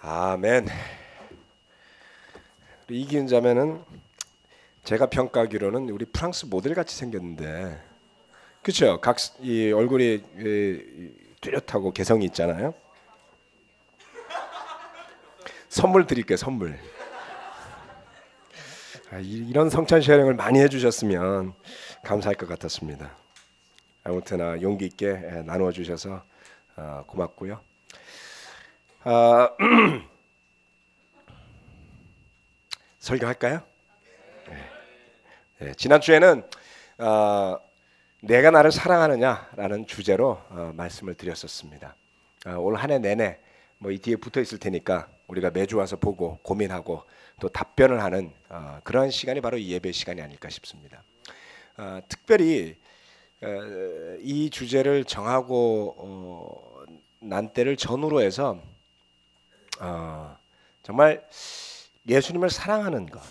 아멘. 우리 이기은 자매는 제가 평가하기로는 우리 프랑스 모델 같이 생겼는데, 그렇죠? 이 얼굴이 뚜렷하고 개성이 있잖아요. 선물 드릴게요, 선물. 이런 성찬 쉐어링을 많이 해주셨으면 감사할 것 같았습니다. 아무튼 용기 있게 나누어 주셔서 고맙고요. 설교할까요? 네, 지난주에는 내가 나를 사랑하느냐라는 주제로 말씀을 드렸었습니다. 올 한 해 내내 이 뒤에 붙어 있을 테니까 우리가 매주 와서 보고 고민하고 또 답변을 하는 그런 시간이 바로 이 예배 시간이 아닐까 싶습니다. 특별히 이 주제를 정하고 난 때를 전후로 해서 정말 예수님을 사랑하는 것,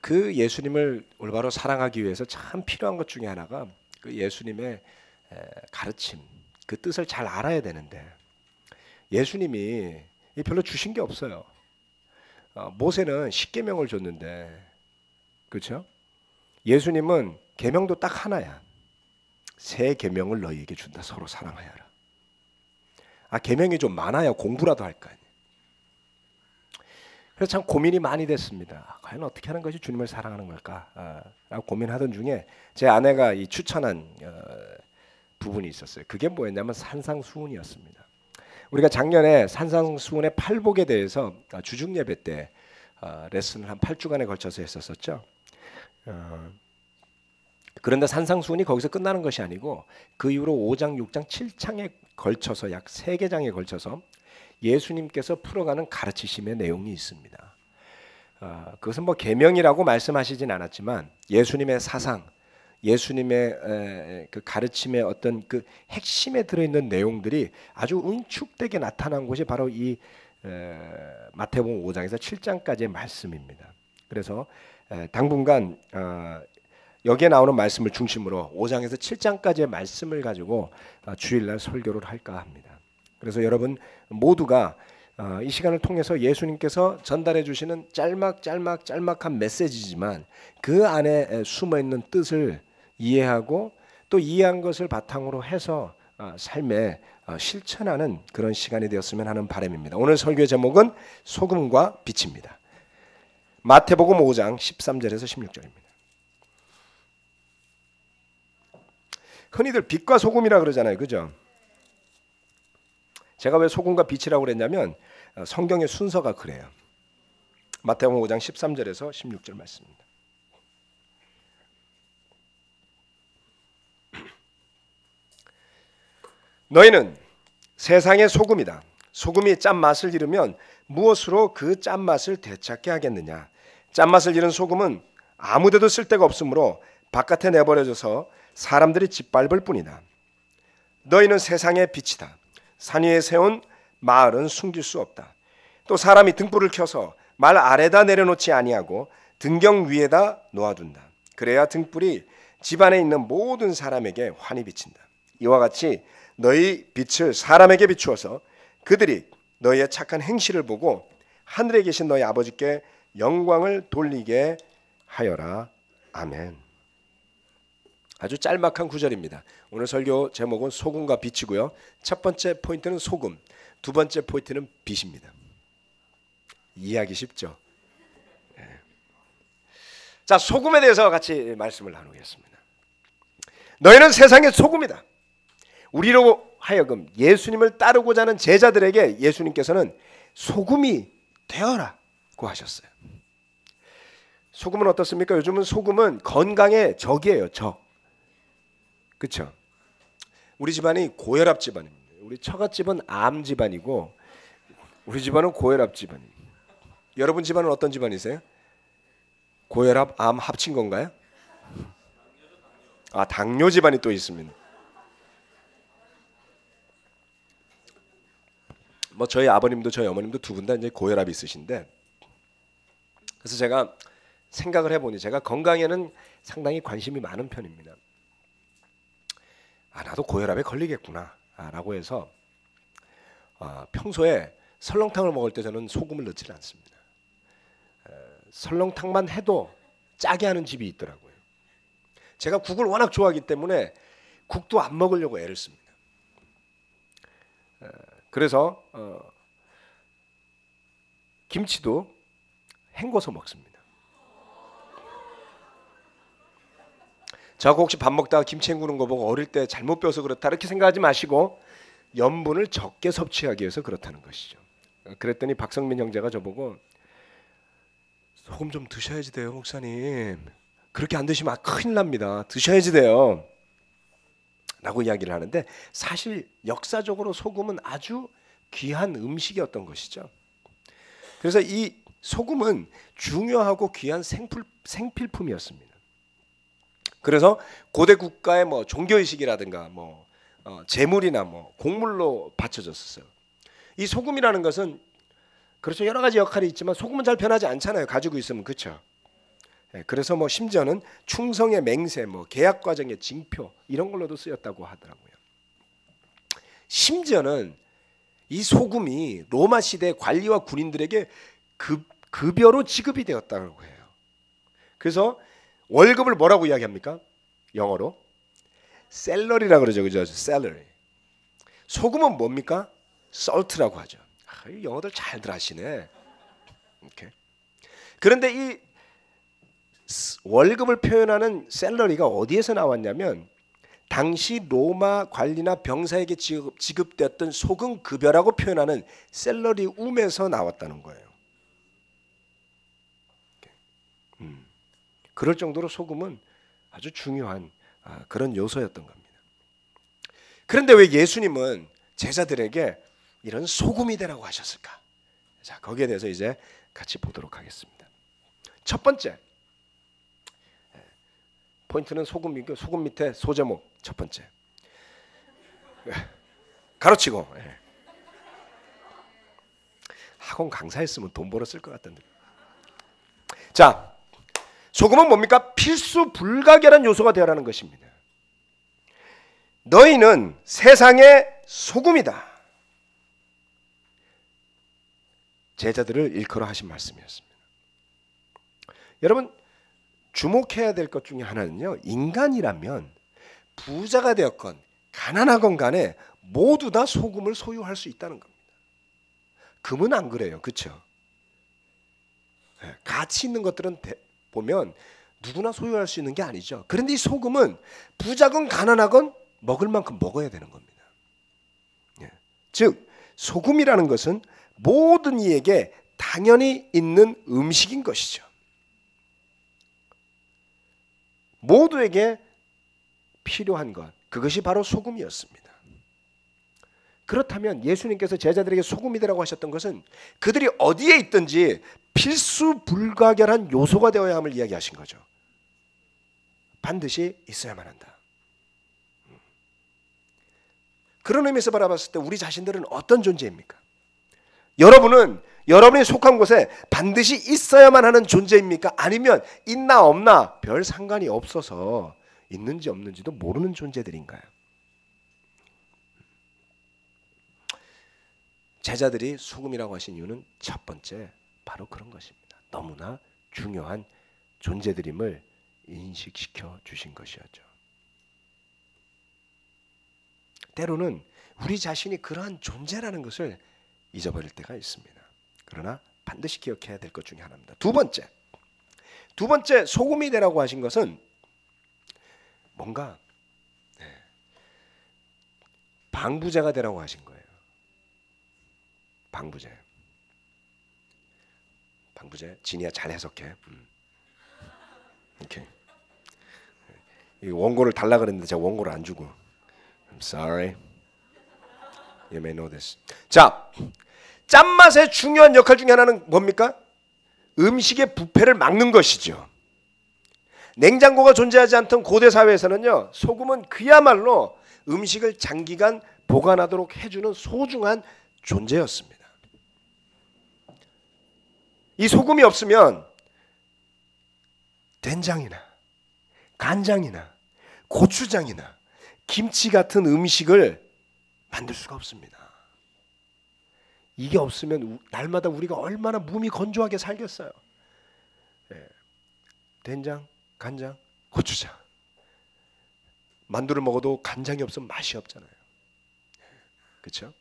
그 예수님을 올바로 사랑하기 위해서 참 필요한 것 중에 하나가 그 예수님의 가르침, 그 뜻을 잘 알아야 되는데 예수님이 별로 주신 게 없어요. 모세는 10계명을 줬는데, 그렇죠? 예수님은 계명도 딱 하나야. 새 계명을 너희에게 준다. 서로 사랑하여라. 계명이 좀 많아야 공부라도 할 거 아니에요. 그래서 참 고민이 많이 됐습니다. 과연 어떻게 하는 것이 주님을 사랑하는 걸까? 라고 고민하던 중에 제 아내가 추천한 부분이 있었어요. 그게 뭐였냐면 산상수훈이었습니다. 우리가 작년에 산상수훈의 팔복에 대해서 주중 예배 때 레슨을 한 8주간에 걸쳐서 했었었죠. 그런데 산상수훈이 거기서 끝나는 것이 아니고 그 이후로 5장, 6장, 7장에 걸쳐서 약 3개장에 걸쳐서 예수님께서 풀어가는 가르치심의 내용이 있습니다. 그것은 계명이라고 말씀하시진 않았지만 예수님의 사상, 예수님의 그 가르침의 어떤 그 핵심에 들어있는 내용들이 아주 응축되게 나타난 것이 바로 이 마태복음 5장에서 7장까지의 말씀입니다. 그래서 당분간 여기에 나오는 말씀을 중심으로 5장에서 7장까지의 말씀을 가지고 주일날 설교를 할까 합니다. 그래서 여러분 모두가 이 시간을 통해서 예수님께서 전달해 주시는 짤막한 메시지지만 그 안에 숨어있는 뜻을 이해하고 또 이해한 것을 바탕으로 해서 삶에 실천하는 그런 시간이 되었으면 하는 바람입니다. 오늘 설교의 제목은 소금과 빛입니다. 마태복음 5장 13절에서 16절입니다. 흔히들 빛과 소금이라 그러잖아요. 그죠? 제가 왜 소금과 빛이라고 그랬냐면 성경의 순서가 그래요. 마태복음 5장 13절에서 16절 말씀입니다. 너희는 세상의 소금이다. 소금이 짠맛을 잃으면 무엇으로 그 짠맛을 되찾게 하겠느냐. 짠맛을 잃은 소금은 아무데도 쓸데가 없으므로 바깥에 내버려져서 사람들이 짓밟을 뿐이다. 너희는 세상의 빛이다. 산 위에 세운 마을은 숨길 수 없다. 또 사람이 등불을 켜서 말 아래다 내려놓지 아니하고 등경 위에다 놓아둔다. 그래야 등불이 집안에 있는 모든 사람에게 환히 비친다. 이와 같이 너희 빛을 사람에게 비추어서 그들이 너희의 착한 행실을 보고 하늘에 계신 너희 아버지께 영광을 돌리게 하여라. 아멘. 아주 짤막한 구절입니다. 오늘 설교 제목은 소금과 빛이고요. 첫 번째 포인트는 소금, 두 번째 포인트는 빛입니다. 이해하기 쉽죠? 네. 자, 소금에 대해서 같이 말씀을 나누겠습니다. 너희는 세상의 소금이다. 우리로 하여금 예수님을 따르고자 하는 제자들에게 예수님께서는 소금이 되어라고 하셨어요. 소금은 어떻습니까? 요즘은 소금은 건강의 적이에요. 적. 그렇죠? 우리 집안이 고혈압 집안입니다. 우리 처갓집은 암 집안이고 우리 집안은 고혈압 집안입니다. 여러분 집안은 어떤 집안이세요? 고혈압, 암 합친 건가요? 당뇨 집안이 또 있습니다. 저희 아버님도 저희 어머님도 두 분 다 이제 고혈압이 있으신데, 그래서 제가 생각을 해보니 제가 건강에는 상당히 관심이 많은 편입니다. 나도 고혈압에 걸리겠구나 라고 해서 평소에 설렁탕을 먹을 때 저는 소금을 넣지는 않습니다. 설렁탕만 해도 짜게 하는 집이 있더라고요. 제가 국을 워낙 좋아하기 때문에 국도 안 먹으려고 애를 씁니다. 그래서 김치도 헹궈서 먹습니다. 저하고 혹시 밥 먹다가 김치 헹구는 거 보고 어릴 때 잘못 배워서 그렇다 이렇게 생각하지 마시고 염분을 적게 섭취하기 위해서 그렇다는 것이죠. 그랬더니 박성민 형제가 저보고 소금 좀 드셔야지 돼요, 목사님. 그렇게 안 드시면 큰일 납니다. 드셔야지 돼요. 라고 이야기를 하는데 사실 역사적으로 소금은 아주 귀한 음식이었던 것이죠. 그래서 이 소금은 중요하고 귀한 생필품이었습니다. 그래서 고대 국가의 뭐 종교의식이라든가 뭐 제물이나 뭐 곡물로 바쳐졌었어요. 이 소금이라는 것은 그렇죠, 여러 가지 역할이 있지만 소금은 잘 변하지 않잖아요. 가지고 있으면. 그렇죠. 그래서 뭐 심지어는 충성의 맹세, 뭐 계약 과정의 징표 이런 걸로도 쓰였다고 하더라고요. 심지어는 이 소금이 로마 시대 관리와 군인들에게 급여로 지급이 되었다고 해요. 그래서 월급을 뭐라고 이야기합니까? 영어로 셀러리라고 그러죠, 그죠? 셀러리. 소금은 뭡니까? salt라고 하죠. 영어들 잘들 하시네. 이렇게. 그런데 이 월급을 표현하는 셀러리가 어디에서 나왔냐면 당시 로마 관리나 병사에게 지급되었던 소금 급여라고 표현하는 셀러리움에서 나왔다는 거예요. 그럴 정도로 소금은 아주 중요한 그런 요소였던 겁니다. 그런데 왜 예수님은 제자들에게 이런 소금이 되라고 하셨을까? 자, 거기에 대해서 이제 같이 보도록 하겠습니다. 첫 번째 포인트는 소금이고 소금 밑에 소제목 첫 번째 가로치고 학원 강사했으면 돈 벌었을 것 같던데. 자, 소금은 뭡니까? 필수 불가결한 요소가 되어라는 것입니다. 너희는 세상의 소금이다. 제자들을 일컬어 하신 말씀이었습니다. 여러분 주목해야 될 것 중에 하나는요, 인간이라면 부자가 되었건 가난하건 간에 모두 다 소금을 소유할 수 있다는 겁니다. 금은 안 그래요, 그렇죠? 가치 있는 것들은 보면 누구나 소유할 수 있는 게 아니죠. 그런데 이 소금은 부자건 가난하건 먹을 만큼 먹어야 되는 겁니다. 즉 소금이라는 것은 모든 이에게 당연히 있는 음식인 것이죠. 모두에게 필요한 것, 그것이 바로 소금이었습니다. 그렇다면 예수님께서 제자들에게 소금이 되라고 하셨던 것은 그들이 어디에 있든지 필수 불가결한 요소가 되어야 함을 이야기하신 거죠. 반드시 있어야만 한다. 그런 의미에서 바라봤을 때 우리 자신들은 어떤 존재입니까? 여러분은 여러분이 속한 곳에 반드시 있어야만 하는 존재입니까? 아니면 있나 없나 별 상관이 없어서 있는지 없는지도 모르는 존재들인가요? 제자들이 소금이라고 하신 이유는 첫 번째 바로 그런 것입니다. 너무나 중요한 존재들임을 인식시켜 주신 것이었죠. 때로는 우리 자신이 그러한 존재라는 것을 잊어버릴 때가 있습니다. 그러나 반드시 기억해야 될 것 중에 하나입니다. 두 번째 소금이 되라고 하신 것은 뭔가 방부제가 되라고 하신 거예요. 방부제. 진이야 잘 해석해. 이렇게. 이 원고를 달라 그랬는데 제가 원고를 안 주고. I'm sorry. You may know this. 자, 짠맛의 중요한 역할 중에 하나는 뭡니까? 음식의 부패를 막는 것이죠. 냉장고가 존재하지 않던 고대 사회에서는요, 소금은 그야말로 음식을 장기간 보관하도록 해주는 소중한 존재였습니다. 이 소금이 없으면 된장이나 간장이나 고추장이나 김치 같은 음식을 만들 수가 없습니다. 이게 없으면 날마다 우리가 얼마나 몸이 건조하게 살겠어요. 예. 된장, 간장, 고추장. 만두를 먹어도 간장이 없으면 맛이 없잖아요. 그렇죠?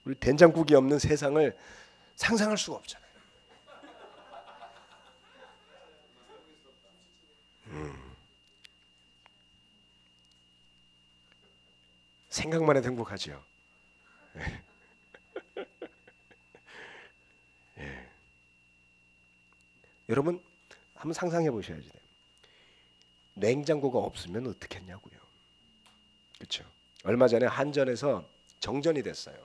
우리 된장국이 없는 세상을 상상할 수가 없잖아요. 생각만 해도 행복하지요. 예. 예. 여러분 한번 상상해 보셔야지 돼요. 냉장고가 없으면 어떻게 했냐고요. 그렇죠? 얼마 전에 한전에서 정전이 됐어요.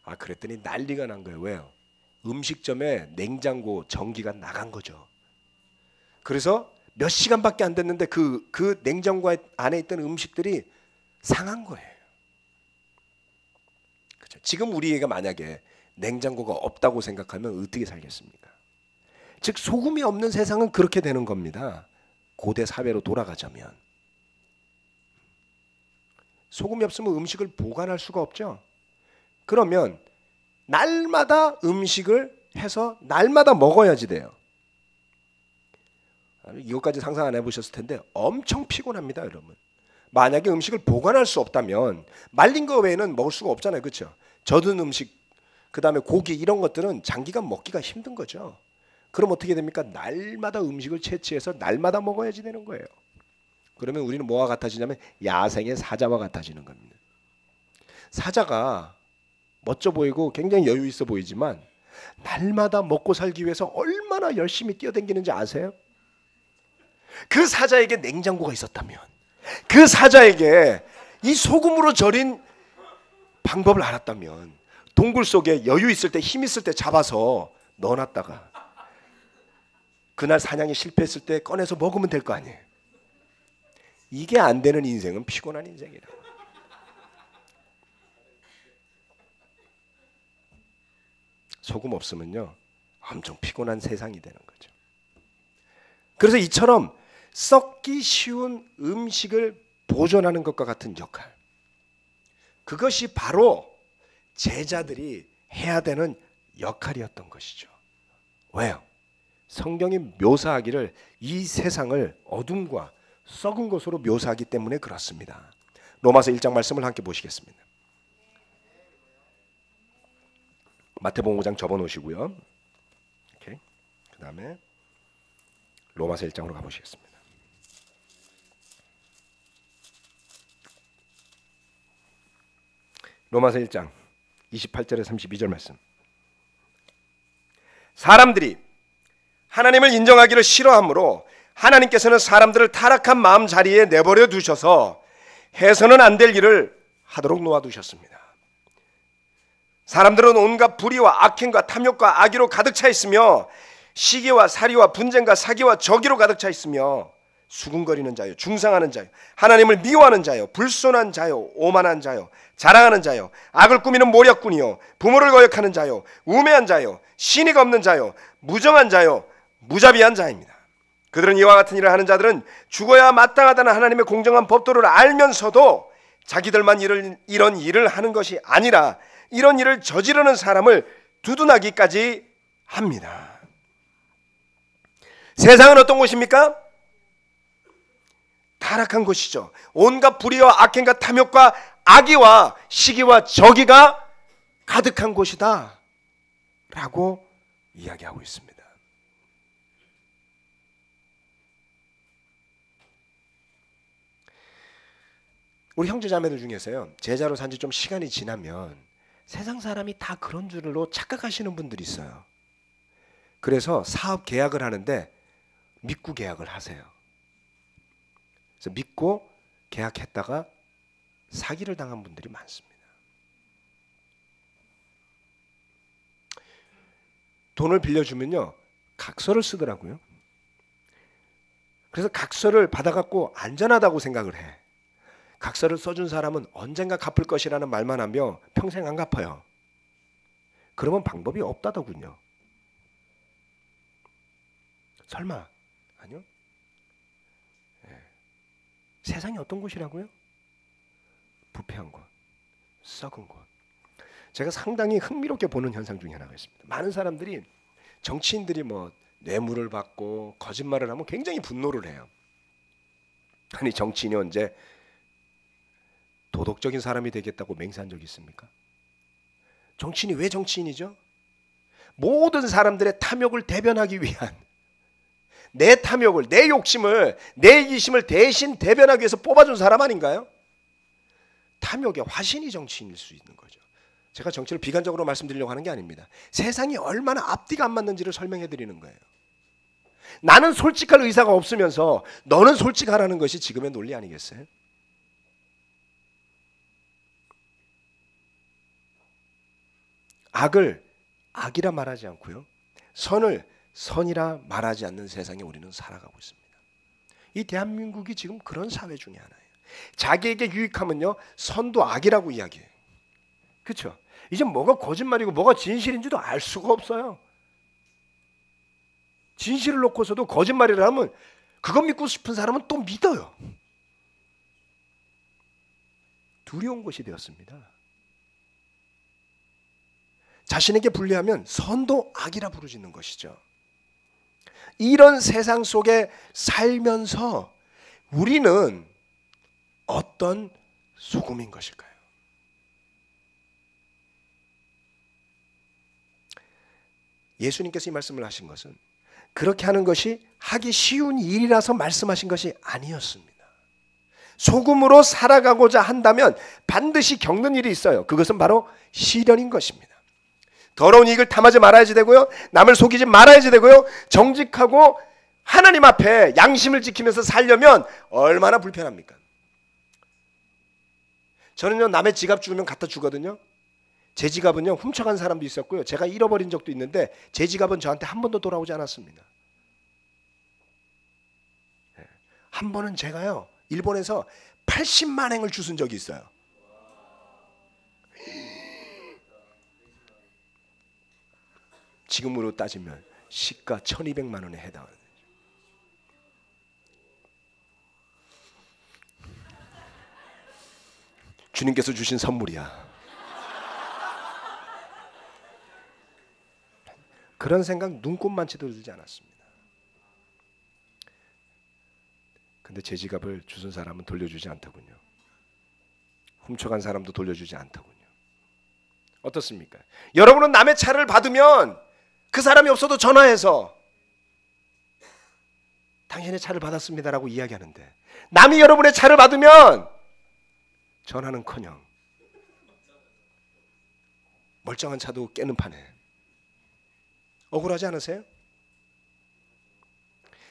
아, 그랬더니 난리가 난 거예요. 왜요? 음식점에 냉장고 전기가 나간 거죠. 그래서 몇 시간밖에 안 됐는데 그 냉장고 안에 있던 음식들이 상한 거예요. 그렇죠? 지금 우리가 만약에 냉장고가 없다고 생각하면 어떻게 살겠습니까? 즉 소금이 없는 세상은 그렇게 되는 겁니다. 고대 사회로 돌아가자면 소금이 없으면 음식을 보관할 수가 없죠. 그러면 날마다 음식을 해서 날마다 먹어야지 돼요. 이것까지 상상 안 해보셨을 텐데 엄청 피곤합니다, 여러분. 만약에 음식을 보관할 수 없다면 말린 거 외에는 먹을 수가 없잖아요, 그렇죠? 젖은 음식, 그 다음에 고기 이런 것들은 장기간 먹기가 힘든 거죠. 그럼 어떻게 됩니까? 날마다 음식을 채취해서 날마다 먹어야지 되는 거예요. 그러면 우리는 뭐와 같아지냐면 야생의 사자와 같아지는 겁니다. 사자가 멋져 보이고 굉장히 여유 있어 보이지만 날마다 먹고 살기 위해서 얼마나 열심히 뛰어다니는지 아세요? 그 사자에게 냉장고가 있었다면, 그 사자에게 이 소금으로 절인 방법을 알았다면 동굴 속에 여유 있을 때, 힘 있을 때 잡아서 넣어놨다가 그날 사냥이 실패했을 때 꺼내서 먹으면 될 거 아니에요. 이게 안 되는 인생은 피곤한 인생이라. 소금 없으면요 엄청 피곤한 세상이 되는 거죠. 그래서 이처럼 썩기 쉬운 음식을 보존하는 것과 같은 역할, 그것이 바로 제자들이 해야 되는 역할이었던 것이죠. 왜요? 성경이 묘사하기를 이 세상을 어둠과 썩은 것으로 묘사하기 때문에 그렇습니다. 로마서 1장 말씀을 함께 보시겠습니다. 마태복음 5장 접어놓으시고요. 오케이. 그 다음에 로마서 1장으로 가보시겠습니다. 로마서 1장 28절에 32절 말씀. 사람들이 하나님을 인정하기를 싫어하므로 하나님께서는 사람들을 타락한 마음 자리에 내버려 두셔서 해서는 안 될 일을 하도록 놓아두셨습니다. 사람들은 온갖 불의와 악행과 탐욕과 악의로 가득 차 있으며 시기와 살이와 분쟁과 사기와 저기로 가득 차 있으며 수군거리는 자요, 중상하는 자요, 하나님을 미워하는 자요, 불손한 자요, 오만한 자요, 자랑하는 자요, 악을 꾸미는 모략꾼이요, 부모를 거역하는 자요, 우매한 자요, 신의가 없는 자요, 무정한 자요, 무자비한 자입니다. 그들은 이와 같은 일을 하는 자들은 죽어야 마땅하다는 하나님의 공정한 법도를 알면서도 자기들만 이런 일을 하는 것이 아니라 이런 일을 저지르는 사람을 두둔하기까지 합니다. 세상은 어떤 곳입니까? 타락한 곳이죠. 온갖 불의와 악행과 탐욕과 악의와 시기와 저기가 가득한 곳이다 라고 이야기하고 있습니다. 우리 형제자매들 중에서요, 제자로 산 지 좀 시간이 지나면 세상 사람이 다 그런 줄로 착각하시는 분들이 있어요. 그래서 사업 계약을 하는데 믿고 계약을 하세요. 그래서 믿고 계약했다가 사기를 당한 분들이 많습니다. 돈을 빌려주면요 각서를 쓰더라고요. 그래서 각서를 받아갖고 안전하다고 생각을 해. 각서를 써준 사람은 언젠가 갚을 것이라는 말만 하며 평생 안 갚아요. 그러면 방법이 없다더군요. 설마? 아니요. 세상이 어떤 곳이라고요? 부패한 곳, 썩은 곳. 제가 상당히 흥미롭게 보는 현상 중에 하나가 있습니다. 많은 사람들이 정치인들이 뭐 뇌물을 받고 거짓말을 하면 굉장히 분노를 해요. 아니 정치인이 언제 도덕적인 사람이 되겠다고 맹세한 적이 있습니까? 정치인이 왜 정치인이죠? 모든 사람들의 탐욕을 대변하기 위한, 내 탐욕을, 내 욕심을, 내 이기심을 대신 대변하기 위해서 뽑아준 사람 아닌가요? 탐욕의 화신이 정치인일 수 있는 거죠. 제가 정치를 비관적으로 말씀드리려고 하는 게 아닙니다. 세상이 얼마나 앞뒤가 안 맞는지를 설명해 드리는 거예요. 나는 솔직할 의사가 없으면서 너는 솔직하라는 것이 지금의 논리 아니겠어요? 악을 악이라 말하지 않고요, 선을 선이라 말하지 않는 세상에 우리는 살아가고 있습니다. 이 대한민국이 지금 그런 사회 중에 하나예요. 자기에게 유익하면요 선도 악이라고 이야기해요. 그렇죠? 이제 뭐가 거짓말이고 뭐가 진실인지도 알 수가 없어요. 진실을 놓고서도 거짓말이라 하면 그거 믿고 싶은 사람은 또 믿어요. 두려운 것이 되었습니다. 자신에게 불리하면 선도 악이라 부르짖는 것이죠. 이런 세상 속에 살면서 우리는 어떤 소금인 것일까요? 예수님께서 이 말씀을 하신 것은 그렇게 하는 것이 하기 쉬운 일이라서 말씀하신 것이 아니었습니다. 소금으로 살아가고자 한다면 반드시 겪는 일이 있어요. 그것은 바로 시련인 것입니다. 더러운 이익을 탐하지 말아야지 되고요, 남을 속이지 말아야지 되고요, 정직하고 하나님 앞에 양심을 지키면서 살려면 얼마나 불편합니까? 저는요 남의 지갑 주면 갖다 주거든요. 제 지갑은요 훔쳐간 사람도 있었고요, 제가 잃어버린 적도 있는데 제 지갑은 저한테 한 번도 돌아오지 않았습니다. 한 번은 제가요 일본에서 80만 행을 주순 적이 있어요. 지금으로 따지면 시가 1200만 원에 해당하는, 주님께서 주신 선물이야. 그런 생각 눈꼽만치도 들지 않았습니다. 근데 제 지갑을 주순 사람은 돌려주지 않더군요. 훔쳐간 사람도 돌려주지 않더군요. 어떻습니까? 여러분은 남의 차를 받으면 그 사람이 없어도 전화해서 당신의 차를 받았습니다라고 이야기하는데, 남이 여러분의 차를 받으면 전화는커녕 멀쩡한 차도 깨는 판에. 억울하지 않으세요?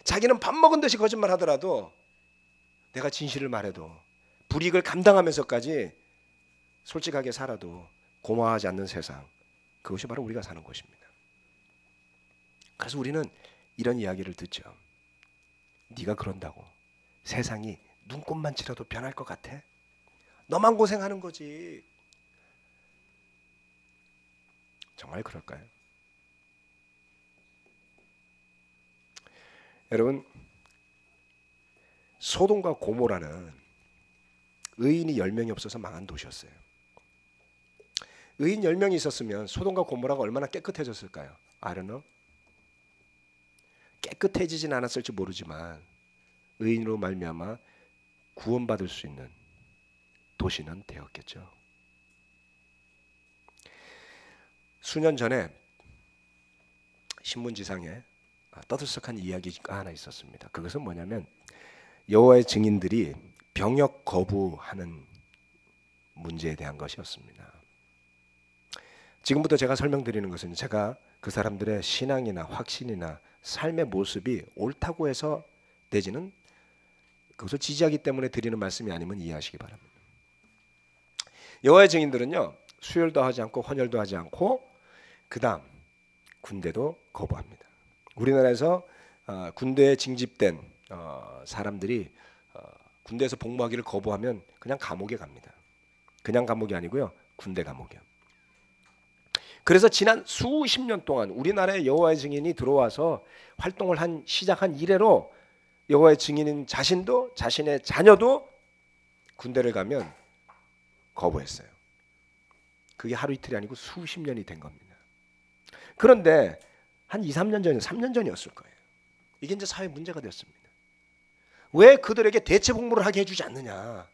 자기는 밥 먹은 듯이 거짓말 하더라도 내가 진실을 말해도 불이익을 감당하면서까지 솔직하게 살아도 고마워하지 않는 세상, 그것이 바로 우리가 사는 곳입니다. 그래서 우리는 이런 이야기를 듣죠. 네가 그런다고 세상이 눈꼽만치라도 변할 것 같아? 너만 고생하는 거지. 정말 그럴까요? 여러분, 소돔과 고모라는 의인이 10명이 없어서 망한 도시였어요. 의인 10명이 있었으면 소돔과 고모라가 얼마나 깨끗해졌을까요? I don't know. 깨끗해지진 않았을지 모르지만 의인으로 말미암아 구원받을 수 있는 도시는 되었겠죠. 수년 전에 신문지상에 떠들썩한 이야기가 하나 있었습니다. 그것은 뭐냐면 여호와의 증인들이 병역 거부하는 문제에 대한 것이었습니다. 지금부터 제가 설명드리는 것은 제가 그 사람들의 신앙이나 확신이나 삶의 모습이 옳다고 해서 내지는 그것을 지지하기 때문에 드리는 말씀이 아니면 이해하시기 바랍니다. 여호와의 증인들은요 수혈도 하지 않고 헌혈도 하지 않고 그 다음 군대도 거부합니다. 우리나라에서 군대에 징집된 사람들이 군대에서 복무하기를 거부하면 그냥 감옥에 갑니다. 그냥 감옥이 아니고요, 군대 감옥이요. 그래서 지난 수십 년 동안 우리나라에 여호와의 증인이 들어와서 활동을 시작한 이래로 여호와의 증인인 자신도 자신의 자녀도 군대를 가면 거부했어요. 그게 하루 이틀이 아니고 수십 년이 된 겁니다. 그런데 한 2, 3년 전, 3년 전이었을 거예요. 이게 이제 사회 문제가 되었습니다. 왜 그들에게 대체 복무를 하게 해주지 않느냐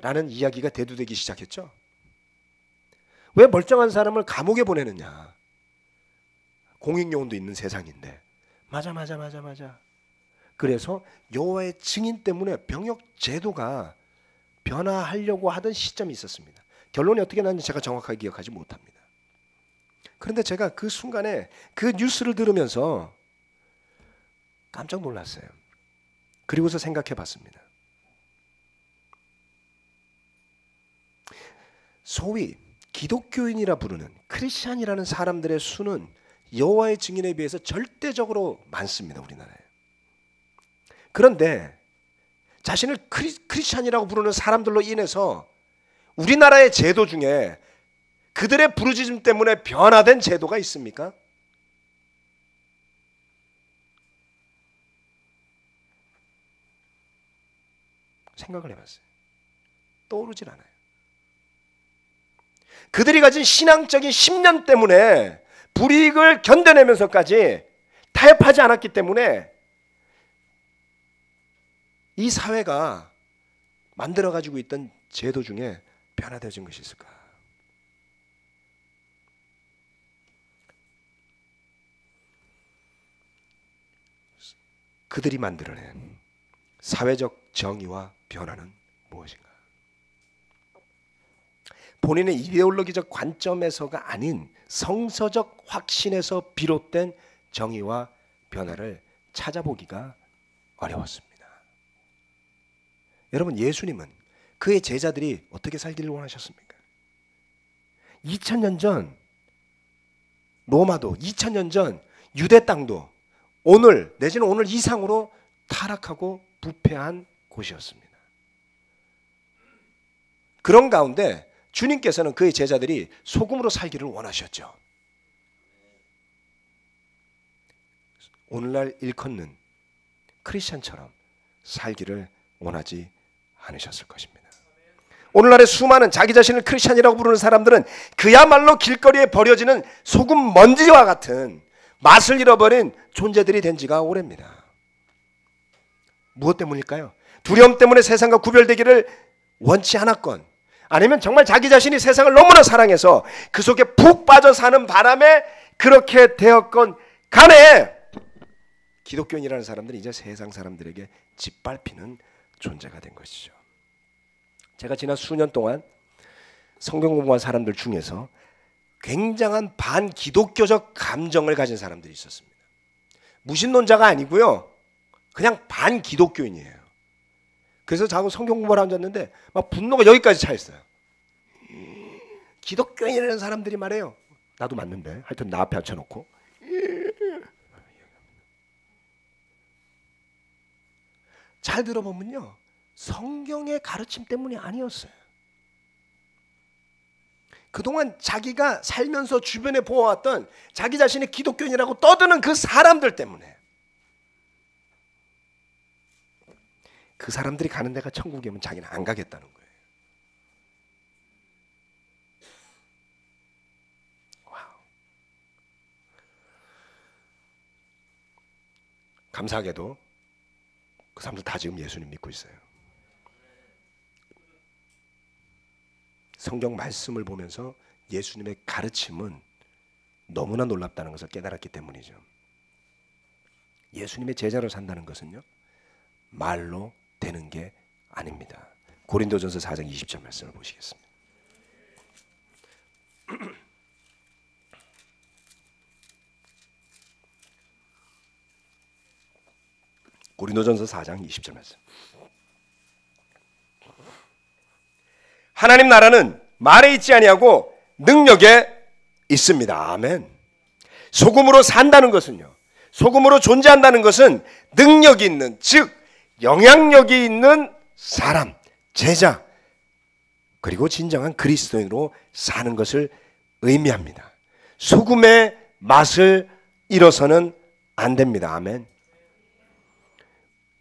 라는 이야기가 대두되기 시작했죠. 왜 멀쩡한 사람을 감옥에 보내느냐. 공익요원도 있는 세상인데. 맞아. 그래서 여호와의 증인 때문에 병역 제도가 변화하려고 하던 시점이 있었습니다. 결론이 어떻게 났는지 제가 정확하게 기억하지 못합니다. 그런데 제가 그 순간에 그 뉴스를 들으면서 깜짝 놀랐어요. 그리고서 생각해 봤습니다. 소위 기독교인이라 부르는 크리스찬이라는 사람들의 수는 여호와의 증인에 비해서 절대적으로 많습니다. 우리나라에. 그런데 자신을 크리스찬이라고 부르는 사람들로 인해서 우리나라의 제도 중에 그들의 부르짖음 때문에 변화된 제도가 있습니까? 생각을 해봤어요. 떠오르질 않아요. 그들이 가진 신앙적인 신념 때문에 불이익을 견뎌내면서까지 타협하지 않았기 때문에 이 사회가 만들어가지고 있던 제도 중에 변화되어진 것이 있을까? 그들이 만들어낸 사회적 정의와 변화는 무엇인가? 본인의 이데올로기적 관점에서가 아닌 성서적 확신에서 비롯된 정의와 변화를 찾아보기가 어려웠습니다. 여러분, 예수님은 그의 제자들이 어떻게 살기를 원하셨습니까? 2000년 전 로마도, 2000년 전 유대 땅도 오늘 내지는 오늘 이상으로 타락하고 부패한 곳이었습니다. 그런 가운데 주님께서는 그의 제자들이 소금으로 살기를 원하셨죠. 오늘날 일컫는 크리스찬처럼 살기를 원하지 않으셨을 것입니다. 오늘날의 수많은 자기 자신을 크리스찬이라고 부르는 사람들은 그야말로 길거리에 버려지는 소금 먼지와 같은 맛을 잃어버린 존재들이 된 지가 오래입니다. 무엇 때문일까요? 두려움 때문에 세상과 구별되기를 원치 않았건, 아니면 정말 자기 자신이 세상을 너무나 사랑해서 그 속에 푹 빠져 사는 바람에 그렇게 되었건 간에 기독교인이라는 사람들이 이제 세상 사람들에게 짓밟히는 존재가 된 것이죠. 제가 지난 수년 동안 성경 공부한 사람들 중에서 굉장한 반기독교적 감정을 가진 사람들이 있었습니다. 무신론자가 아니고요, 그냥 반기독교인이에요. 그래서 자꾸 성경 공부를 앉았는데 막 분노가 여기까지 차 있어요. 기독교인이라는 사람들이 말해요. 나도 맞는데 하여튼 나 앞에 앉혀놓고 잘 들어보면요, 성경의 가르침 때문이 아니었어요. 그동안 자기가 살면서 주변에 보아왔던 자기 자신이 기독교인이라고 떠드는 그 사람들 때문에, 그 사람들이 가는 데가 천국이면 자기는 안 가겠다는 거예요. 와우. 감사하게도 그 사람들 다 지금 예수님 믿고 있어요. 성경 말씀을 보면서 예수님의 가르침은 너무나 놀랍다는 것을 깨달았기 때문이죠. 예수님의 제자로 산다는 것은요, 말로 되는 게 아닙니다. 고린도전서 4장 20절 말씀을 보시겠습니다. 고린도전서 4장 20절 말씀. 하나님 나라는 말에 있지 아니하고 능력에 있습니다. 아멘. 소금으로 산다는 것은요, 소금으로 존재한다는 것은 능력이 있는, 즉 영향력이 있는 사람, 제자, 그리고 진정한 그리스도인으로 사는 것을 의미합니다. 소금의 맛을 잃어서는 안 됩니다. 아멘.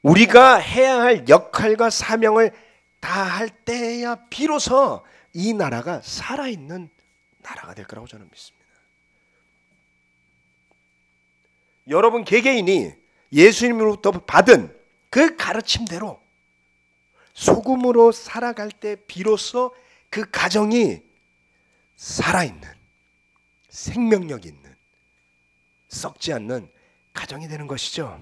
우리가 해야 할 역할과 사명을 다할 때야 비로소 이 나라가 살아있는 나라가 될 거라고 저는 믿습니다. 여러분 개개인이 예수님으로부터 받은 그 가르침대로 소금으로 살아갈 때 비로소 그 가정이 살아있는, 생명력 있는, 썩지 않는 가정이 되는 것이죠.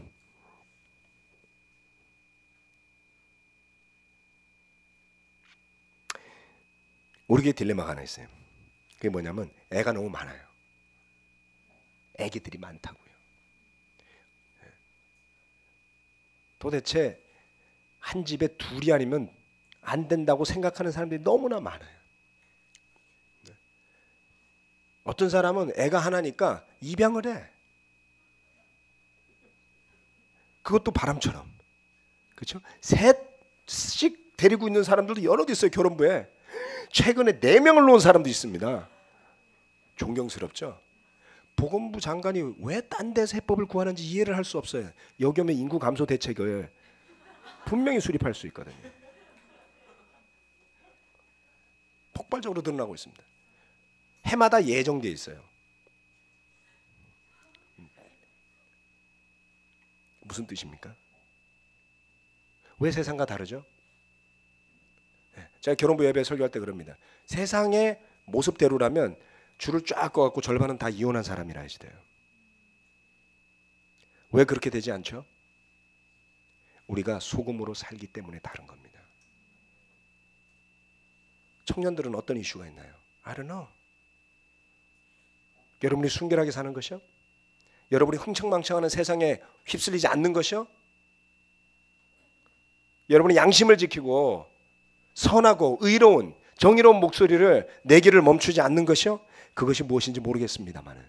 우리에게 딜레마가 하나 있어요. 그게 뭐냐면 애가 너무 많아요. 애기들이 많다고요. 도대체 한 집에 둘이 아니면 안 된다고 생각하는 사람들이 너무나 많아요. 어떤 사람은 애가 하나니까 입양을 해. 그것도 바람처럼. 그렇죠? 셋씩 데리고 있는 사람들도 여러 개 있어요. 결혼부에. 최근에 4명을 놓은 사람도 있습니다. 존경스럽죠? 보건부 장관이 왜 딴 데서 해법을 구하는지 이해를 할 수 없어요. 여기오면 인구 감소 대책을 분명히 수립할 수 있거든요. 폭발적으로 드러나고 있습니다. 해마다 예정돼 있어요. 무슨 뜻입니까? 왜 세상과 다르죠? 제가 결혼부 예배 설교할 때 그럽니다. 세상의 모습대로라면 줄을 쫙 꺼갖고 절반은 다 이혼한 사람이라 하시대요. 왜 그렇게 되지 않죠? 우리가 소금으로 살기 때문에 다른 겁니다. 청년들은 어떤 이슈가 있나요? I don't know. 여러분이 순결하게 사는 것이요? 여러분이 흥청망청하는 세상에 휩쓸리지 않는 것이요? 여러분이 양심을 지키고 선하고 의로운 정의로운 목소리를 내기를 멈추지 않는 것이요? 그것이 무엇인지 모르겠습니다만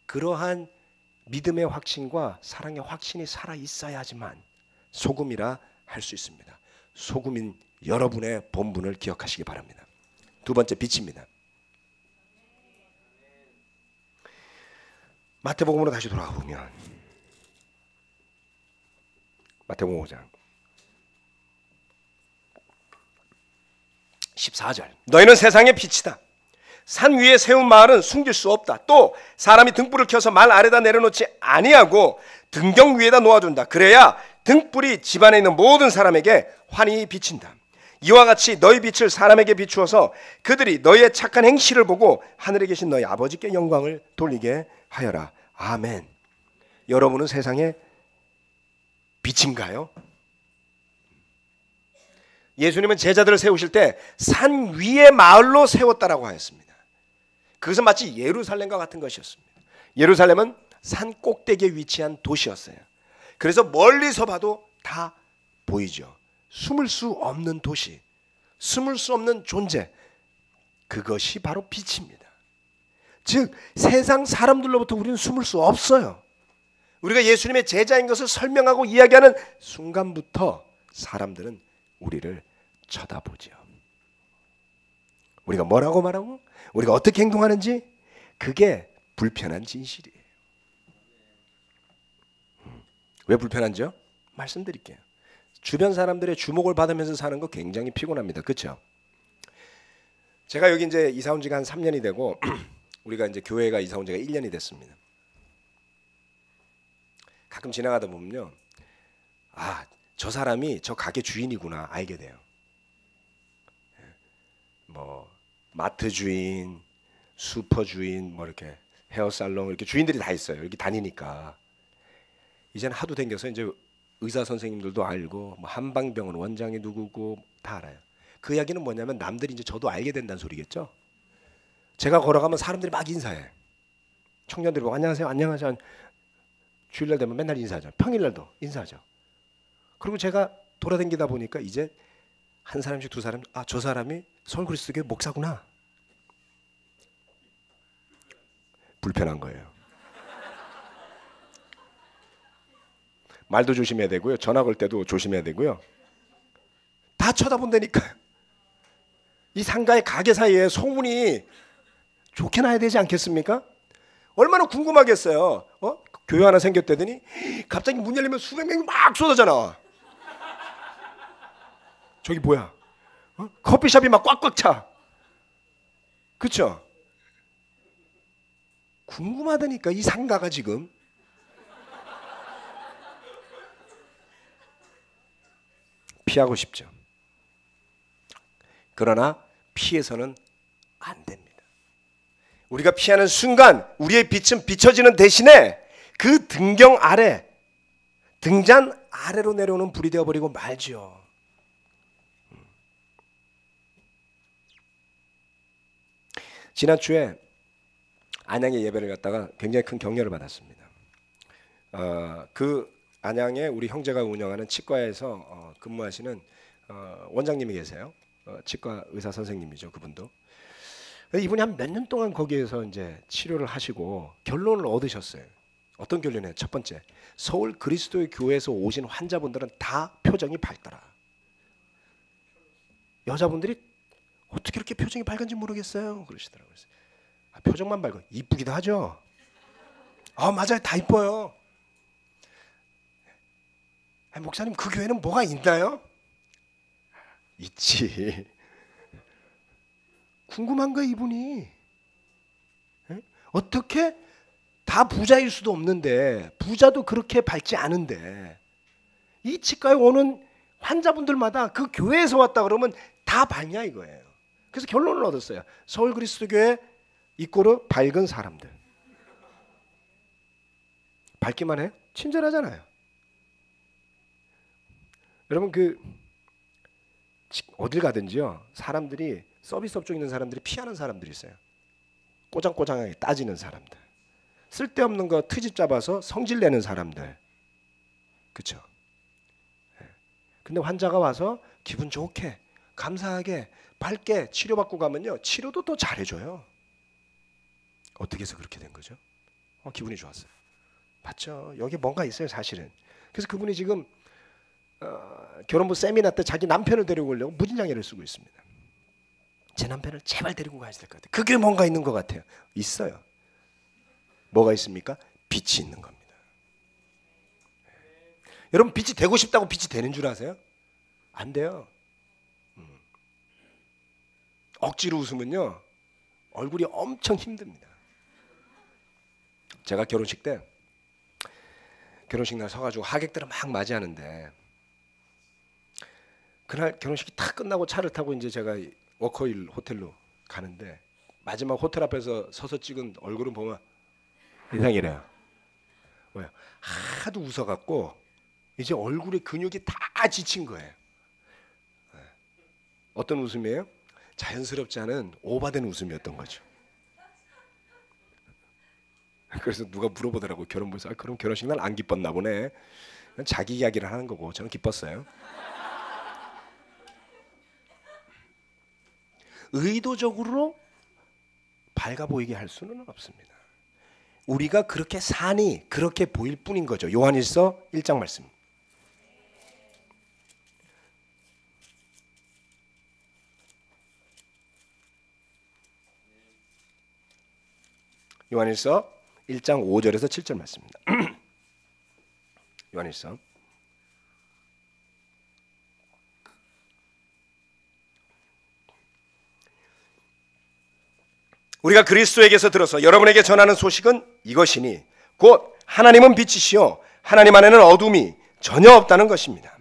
그러한 믿음의 확신과 사랑의 확신이 살아 있어야지만 소금이라 할 수 있습니다. 소금인 여러분의 본분을 기억하시기 바랍니다. 두 번째, 빛입니다. 마태복음으로 다시 돌아가 보면 마태복음 5장 14절 너희는 세상의 빛이다. 산 위에 세운 마을은 숨길 수 없다. 또 사람이 등불을 켜서 말 아래다 내려놓지 아니하고 등경 위에다 놓아둔다. 그래야 등불이 집안에 있는 모든 사람에게 환히 비친다. 이와 같이 너희 빛을 사람에게 비추어서 그들이 너희의 착한 행실을 보고 하늘에 계신 너희 아버지께 영광을 돌리게 하여라. 아멘. 여러분은 세상의 빛인가요? 예수님은 제자들을 세우실 때 산 위의 마을로 세웠다라고 하였습니다. 그것은 마치 예루살렘과 같은 것이었습니다. 예루살렘은 산 꼭대기에 위치한 도시였어요. 그래서 멀리서 봐도 다 보이죠. 숨을 수 없는 도시, 숨을 수 없는 존재, 그것이 바로 빛입니다. 즉 세상 사람들로부터 우리는 숨을 수 없어요. 우리가 예수님의 제자인 것을 설명하고 이야기하는 순간부터 사람들은 우리를 쳐다보죠. 우리가 뭐라고 말하고 우리가 어떻게 행동하는지 그게 불편한 진실이에요. 왜 불편한지요? 말씀드릴게요. 주변 사람들의 주목을 받으면서 사는 거 굉장히 피곤합니다. 그렇죠? 제가 여기 이제 이사 온 지가 한 3년이 되고 우리가 이제 교회가 이사 온 지가 1년이 됐습니다. 가끔 지나가다 보면요. 아, 저 사람이 저 가게 주인이구나 알게 돼요. 뭐 마트 주인, 슈퍼 주인, 뭐 이렇게 헤어살롱 이렇게 주인들이 다 있어요. 이렇게 다니니까 이제는 하도 댕겨서 이제 의사 선생님들도 알고 뭐 한방병원 원장이 누구고 다 알아요. 그 이야기는 뭐냐면 남들이 이제 저도 알게 된다는 소리겠죠. 제가 걸어가면 사람들이 막 인사해. 청년들이 보고 안녕하세요, 안녕하세요. 주일날 되면 맨날 인사하죠. 평일날도 인사하죠. 그리고 제가 돌아다니다 보니까 이제 한 사람씩 두 사람, 아, 저 사람이 서울 그리스도교회 목사구나. 불편한 거예요. 말도 조심해야 되고요. 전화 걸 때도 조심해야 되고요. 다 쳐다본다니까요. 이 상가의 가게 사이에 소문이 좋게 나야 되지 않겠습니까? 얼마나 궁금하겠어요. 교회 하나 생겼다더니 갑자기 문 열리면 수백 명이 막 쏟아져 나와. 저기 뭐야? 커피숍이 막 꽉꽉 차. 그렇죠? 궁금하다니까 이 상가가 지금. 피하고 싶죠. 그러나 피해서는 안 됩니다. 우리가 피하는 순간 우리의 빛은 비춰지는 대신에 그 등경 아래, 등잔 아래로 내려오는 불이 되어버리고 말지요. 지난주에 안양의 예배를 갔다가 굉장히 큰 격려를 받았습니다. 그 안양에 우리 형제가 운영하는 치과에서 근무하시는 원장님이 계세요. 치과 의사 선생님이죠. 그분도. 이분이 한 몇 년 동안 거기에서 이제 치료를 하시고 결론을 얻으셨어요. 어떤 결론이에요? 첫 번째, 서울 그리스도의 교회에서 오신 환자분들은 다 표정이 밝더라. 여자분들이 어떻게 이렇게 표정이 밝은지 모르겠어요. 그러시더라고요. 표정만 밝고 이쁘기도 하죠. 맞아요, 다 이뻐요. 목사님, 그 교회는 뭐가 있나요? 있지. 궁금한 거야 이분이. 어떻게 다 부자일 수도 없는데, 부자도 그렇게 밝지 않은데 이 치과에 오는 환자분들마다 그 교회에서 왔다 그러면 다 밝냐 이거예요. 그래서 결론을 얻었어요. 서울 그리스도교회 이꼬르 밝은 사람들. 밝기만 해요? 친절하잖아요. 여러분 어딜 가든지요, 사람들이 서비스 업종에 있는 사람들이 피하는 사람들이 있어요. 꼬장꼬장하게 따지는 사람들, 쓸데없는 거 트집 잡아서 성질 내는 사람들. 그렇죠? 근데 환자가 와서 기분 좋게 감사하게 밝게 치료받고 가면요, 치료도 또 잘해줘요. 어떻게 해서 그렇게 된 거죠? 기분이 좋았어요. 맞죠? 여기 뭔가 있어요 사실은. 그래서 그분이 지금 결혼부 세미나 때 자기 남편을 데리고 오려고 무진장애를 쓰고 있습니다. 제 남편을 제발 데리고 가야 될 것 같아요. 그게 뭔가 있는 것 같아요. 있어요. 뭐가 있습니까? 빛이 있는 겁니다. 여러분, 빛이 되고 싶다고 빛이 되는 줄 아세요? 안 돼요. 억지로 웃으면요 얼굴이 엄청 힘듭니다. 제가 결혼식 때, 결혼식 날 서가지고 하객들을 막 맞이하는데, 그날 결혼식이 다 끝나고 차를 타고 이제 제가 워커힐 호텔로 가는데, 마지막 호텔 앞에서 서서 찍은 얼굴은 보면 이상이래요. 왜요? 하도 웃어갖고 이제 얼굴에 근육이 다 지친 거예요. 어떤 웃음이에요? 자연스럽지 않은 오바된 웃음이었던 거죠. 그래서 누가 물어보더라고, 결혼부에서. 그럼 결혼식 날 안 기뻤나 보네. 자기 이야기를 하는 거고 저는 기뻤어요. 의도적으로 밝아 보이게 할 수는 없습니다. 우리가 그렇게 사니 그렇게 보일 뿐인 거죠. 요한일서 1장 말씀. 요한일서 1장 5절에서 7절 말씀입니다. 요한일서. 우리가 그리스도에게서 들어서 여러분에게 전하는 소식은 이것이니 곧 하나님은 빛이시요 하나님 안에는 어둠이 전혀 없다는 것입니다.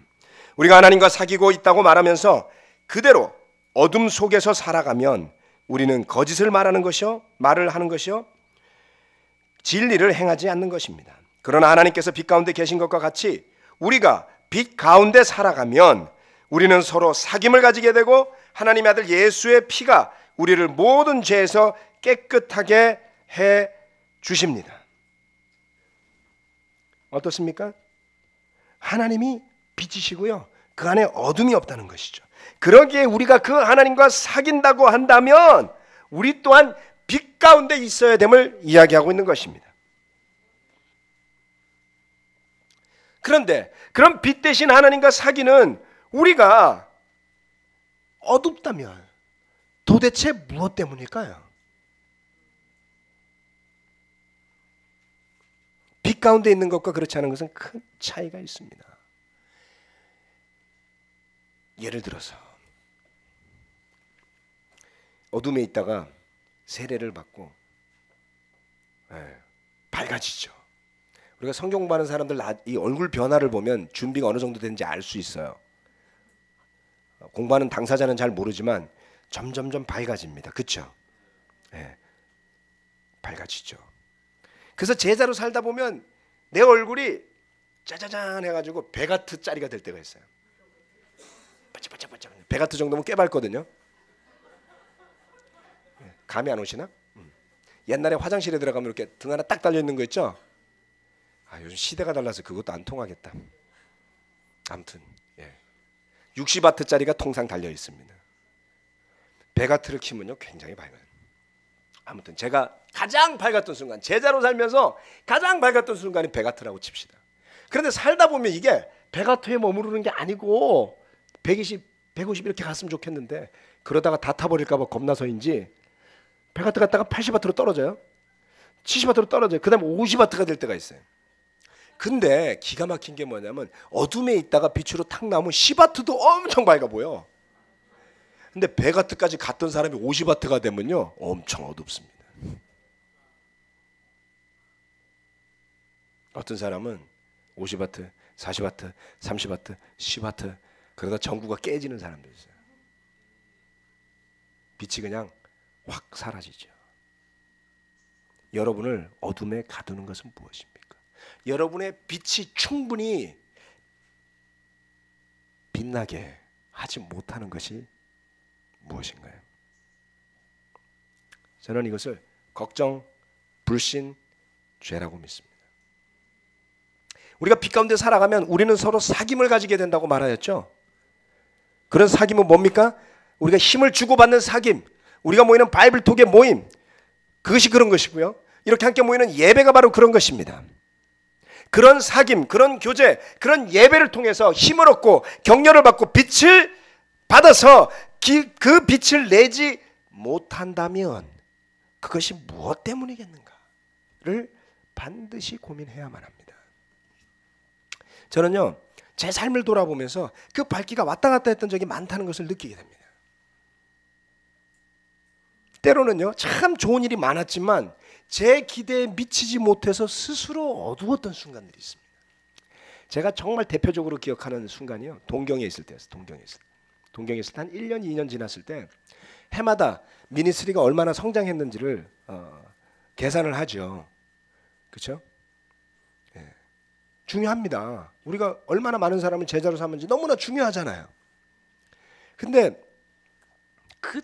우리가 하나님과 사귀고 있다고 말하면서 그대로 어둠 속에서 살아가면 우리는 거짓을 말을 하는 것이요 진리를 행하지 않는 것입니다. 그러나 하나님께서 빛 가운데 계신 것과 같이 우리가 빛 가운데 살아가면 우리는 서로 사귐을 가지게 되고 하나님의 아들 예수의 피가 우리를 모든 죄에서 깨끗하게 해 주십니다. 어떻습니까? 하나님이 빛이시고요, 그 안에 어둠이 없다는 것이죠. 그러기에 우리가 그 하나님과 사귄다고 한다면 우리 또한 빛 가운데 있어야 됨을 이야기하고 있는 것입니다. 그런데 그런 빛 대신 하나님과 사귀는 우리가 어둡다면 도대체 무엇 때문일까요? 빛 가운데 있는 것과 그렇지 않은 것은 큰 차이가 있습니다. 예를 들어서 어둠에 있다가 세례를 받고 밝아지죠. 우리가 성경 공부하는 사람들 이 얼굴 변화를 보면 준비가 어느 정도 되는지 알 수 있어요. 공부하는 당사자는 잘 모르지만 점점점 밝아집니다. 그렇죠? 밝아지죠. 그래서 제자로 살다 보면 내 얼굴이 짜자잔 해가지고 베가트짜리가 될 때가 있어요. 반짝반짝반짝. 베가트 정도면 꽤 밝거든요. 감이 안 오시나? 옛날에 화장실에 들어가면 이렇게 등 하나 딱 달려 있는 거 있죠? 요즘 시대가 달라서 그것도 안 통하겠다. 아무튼 60와트짜리가 통상 달려 있습니다. 베가트를 키면요 굉장히 밝아요. 아무튼 제가 가장 밝았던 순간, 제자로 살면서 가장 밝았던 순간이 베가트라고 칩시다. 그런데 살다 보면 이게 베가트에 머무르는 게 아니고 120, 150 이렇게 갔으면 좋겠는데 그러다가 다 타버릴까 봐 겁나서인지 베가트 갔다가 80와트로 떨어져요. 70와트로 떨어져요. 그 다음에 50와트가 될 때가 있어요. 근데 기가 막힌 게 뭐냐면 어둠에 있다가 빛으로 탁 나오면 10와트도 엄청 밝아 보여. 근데 100와트까지 갔던 사람이 50와트가 되면요 엄청 어둡습니다. 어떤 사람은 50와트, 40와트, 30와트, 10와트 그러다 전구가 깨지는 사람도 있어요. 빛이 그냥 확 사라지죠. 여러분을 어둠에 가두는 것은 무엇입니까? 여러분의 빛이 충분히 빛나게 하지 못하는 것이 무엇인가요? 저는 이것을 걱정, 불신, 죄라고 믿습니다. 우리가 빛 가운데 살아가면 우리는 서로 사귐을 가지게 된다고 말하였죠. 그런 사귐은 뭡니까? 우리가 힘을 주고받는 사귐, 우리가 모이는 바이블톡의 모임, 그것이 그런 것이고요. 이렇게 함께 모이는 예배가 바로 그런 것입니다. 그런 사귐, 그런 교제, 그런 예배를 통해서 힘을 얻고 격려를 받고 빛을 받아서 그 빛을 내지 못한다면 그것이 무엇 때문이겠는가를 반드시 고민해야만 합니다. 저는요 제 삶을 돌아보면서 그 밝기가 왔다 갔다 했던 적이 많다는 것을 느끼게 됩니다. 때로는요 참 좋은 일이 많았지만 제 기대에 미치지 못해서 스스로 어두웠던 순간들이 있습니다. 제가 정말 대표적으로 기억하는 순간이요 동경에 있을 때였어요. 동경에 있을 때 한 1년 2년 지났을 때 해마다 미니스트리가 얼마나 성장했는지를 계산을 하죠. 그렇죠? 중요합니다. 우리가 얼마나 많은 사람을 제자로 삼은지 너무나 중요하잖아요. 근데 그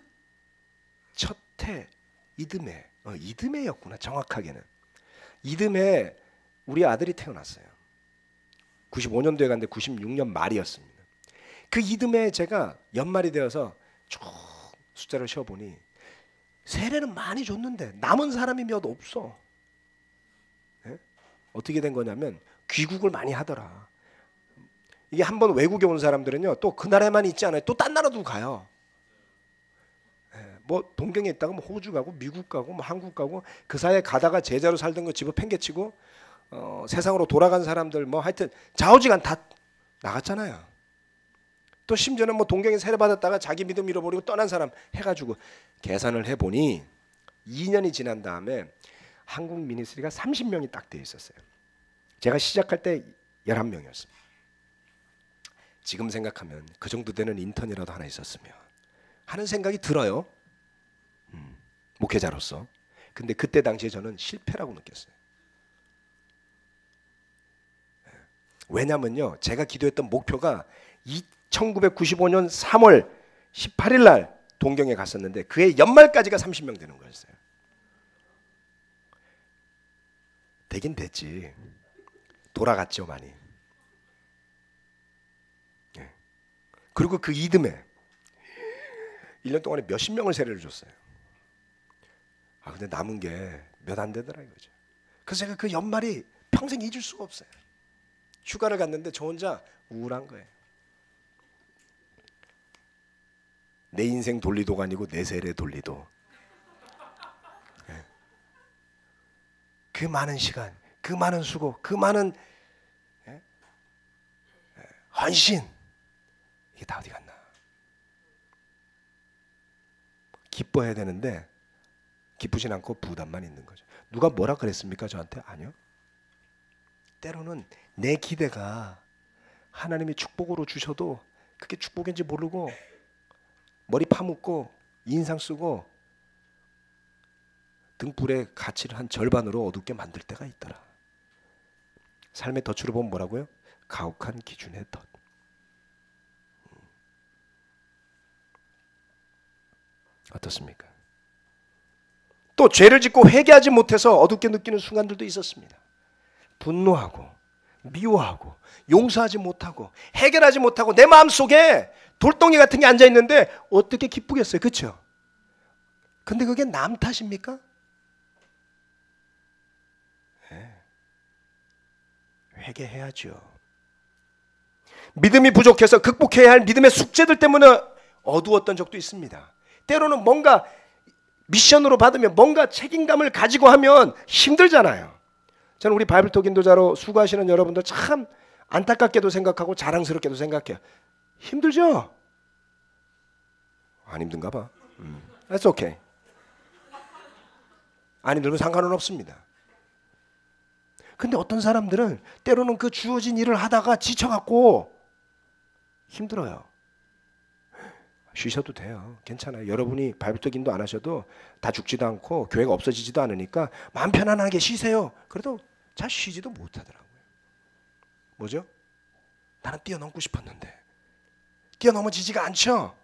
첫 해 이듬해였구나. 정확하게는 이듬해 우리 아들이 태어났어요. 95년도에 갔는데 96년 말이었습니다. 그 이듬해 제가 연말이 되어서 쭉 숫자를 쉬어보니 세례는 많이 줬는데 남은 사람이 몇 없어. 어떻게 된 거냐면 귀국을 많이 하더라. 이게 한번 외국에 온 사람들은요 또 그 나라에만 있지 않아요. 또 딴 나라도 가요. 뭐 동경에 있다가 뭐 호주 가고 미국 가고 뭐 한국 가고 그 사이에 가다가 제자로 살던 거 집어 팽개치고 세상으로 돌아간 사람들 뭐 하여튼 좌우지간 다 나갔잖아요. 또 심지어는 뭐 동경에 세례 받았다가 자기 믿음 잃어버리고 떠난 사람 해가지고 계산을 해보니 2년이 지난 다음에 한국 미니스트리가 30명이 딱 돼 있었어요. 제가 시작할 때 11명이었습니다. 지금 생각하면 그 정도 되는 인턴이라도 하나 있었으면 하는 생각이 들어요. 목회자로서. 근데 그때 당시에 저는 실패라고 느꼈어요. 왜냐면요 제가 기도했던 목표가 1995년 3월 18일 날 동경에 갔었는데 그해 연말까지가 30명 되는 거였어요. 되긴 됐지. 돌아갔죠 많이. 그리고 그 이듬해 1년 동안에 몇십 명을 세례를 줬어요. 근데 남은 게 몇 안 되더라 이거죠. 그래서 제가 그 연말이 평생 잊을 수가 없어요. 휴가를 갔는데 저 혼자 우울한 거예요. 내 인생 돌리도가 아니고 내 세례 돌리도. 그 많은 시간, 그 많은 수고, 그 많은 헌신 이게 다 어디 갔나? 기뻐해야 되는데 기쁘진 않고 부담만 있는 거죠. 누가 뭐라 그랬습니까 저한테? 아니요. 때로는 내 기대가 하나님이 축복으로 주셔도 그게 축복인지 모르고 머리 파묻고 인상 쓰고 등불의 가치를 한 절반으로 어둡게 만들 때가 있더라. 삶의 덫으로 보면 뭐라고요? 가혹한 기준의 덫. 어떻습니까? 또 죄를 짓고 회개하지 못해서 어둡게 느끼는 순간들도 있었습니다. 분노하고 미워하고 용서하지 못하고 해결하지 못하고 내 마음속에 돌덩이 같은 게 앉아있는데 어떻게 기쁘겠어요? 그렇죠? 근데 그게 남 탓입니까? 네. 회개해야죠. 믿음이 부족해서 극복해야 할 믿음의 숙제들 때문에 어두웠던 적도 있습니다. 때로는 뭔가 미션으로 받으면 뭔가 책임감을 가지고 하면 힘들잖아요. 저는 우리 바이블톡 인도자로 수고하시는 여러분들 참 안타깝게도 생각하고 자랑스럽게도 생각해요. 힘들죠? 안 힘든가 봐. That's okay. 안 힘들면 상관은 없습니다. 근데 어떤 사람들은 때로는 그 주어진 일을 하다가 지쳐갖고 힘들어요. 쉬셔도 돼요. 괜찮아요. 여러분이 바이블톡 인도 안 하셔도 다 죽지도 않고 교회가 없어지지도 않으니까 마음 편안하게 쉬세요. 그래도 잘 쉬지도 못하더라고요. 뭐죠? 나는 뛰어넘고 싶었는데 뛰어넘어지지가 않죠.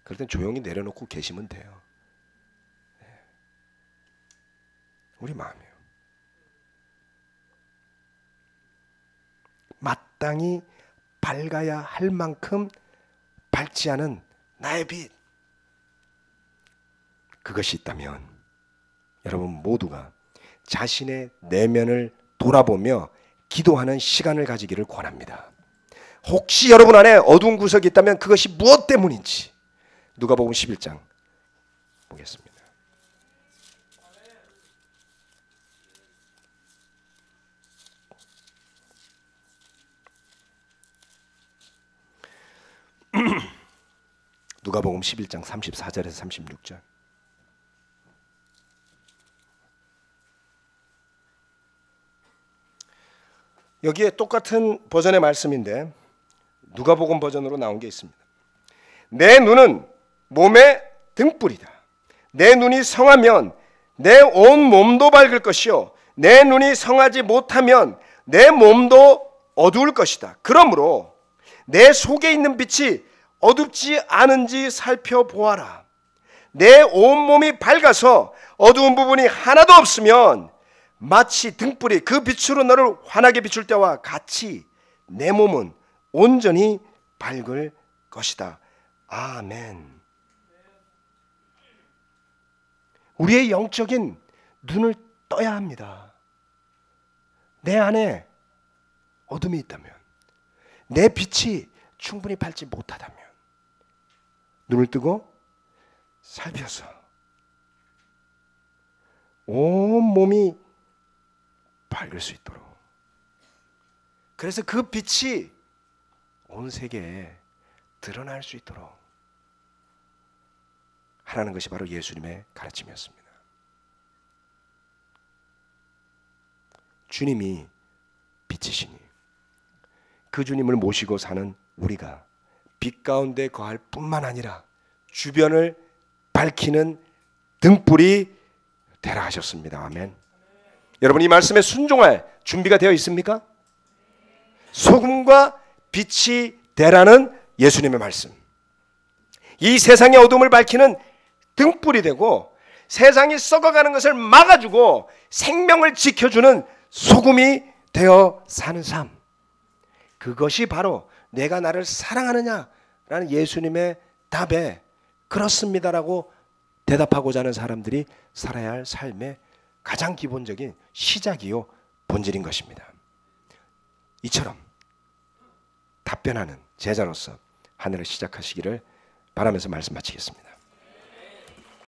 그럴 땐 조용히 내려놓고 계시면 돼요. 네. 우리 마음이에요. 마땅히 밝아야 할 만큼 밝지 않은 나의 빛, 그것이 있다면 여러분 모두가 자신의 내면을 돌아보며 기도하는 시간을 가지기를 권합니다. 혹시 여러분 안에 어두운 구석이 있다면 그것이 무엇 때문인지 누가복음 11장 보겠습니다. 누가복음 11장 34절에서 36절. 여기에 똑같은 버전의 말씀인데 누가복음 버전으로 나온 게 있습니다. 내 눈은 몸의 등불이다. 내 눈이 성하면 내 온 몸도 밝을 것이요 내 눈이 성하지 못하면 내 몸도 어두울 것이다. 그러므로 내 속에 있는 빛이 어둡지 않은지 살펴보아라. 내 온몸이 밝아서 어두운 부분이 하나도 없으면 마치 등불이 그 빛으로 너를 환하게 비출 때와 같이 내 몸은 온전히 밝을 것이다. 아멘. 우리의 영적인 눈을 떠야 합니다. 내 안에 어둠이 있다면, 내 빛이 충분히 밝지 못하다면 눈을 뜨고 살펴서 온 몸이 밝을 수 있도록, 그래서 그 빛이 온 세계에 드러날 수 있도록 하라는 것이 바로 예수님의 가르침이었습니다. 주님이 빛이시니 그 주님을 모시고 사는 우리가 빛 가운데 거할 뿐만 아니라 주변을 밝히는 등불이 되라 하셨습니다. 아멘. 여러분 이 말씀에 순종할 준비가 되어 있습니까? 소금과 빛이 되라는 예수님의 말씀. 이 세상의 어둠을 밝히는 등불이 되고 세상이 썩어가는 것을 막아주고 생명을 지켜주는 소금이 되어 사는 삶. 그것이 바로 내가 나를 사랑하느냐라는 예수님의 답에 그렇습니다라고 대답하고자 하는 사람들이 살아야 할 삶의 가장 기본적인 시작이요 본질인 것입니다. 이처럼 답변하는 제자로서 한 해를 시작하시기를 바라면서 말씀 마치겠습니다.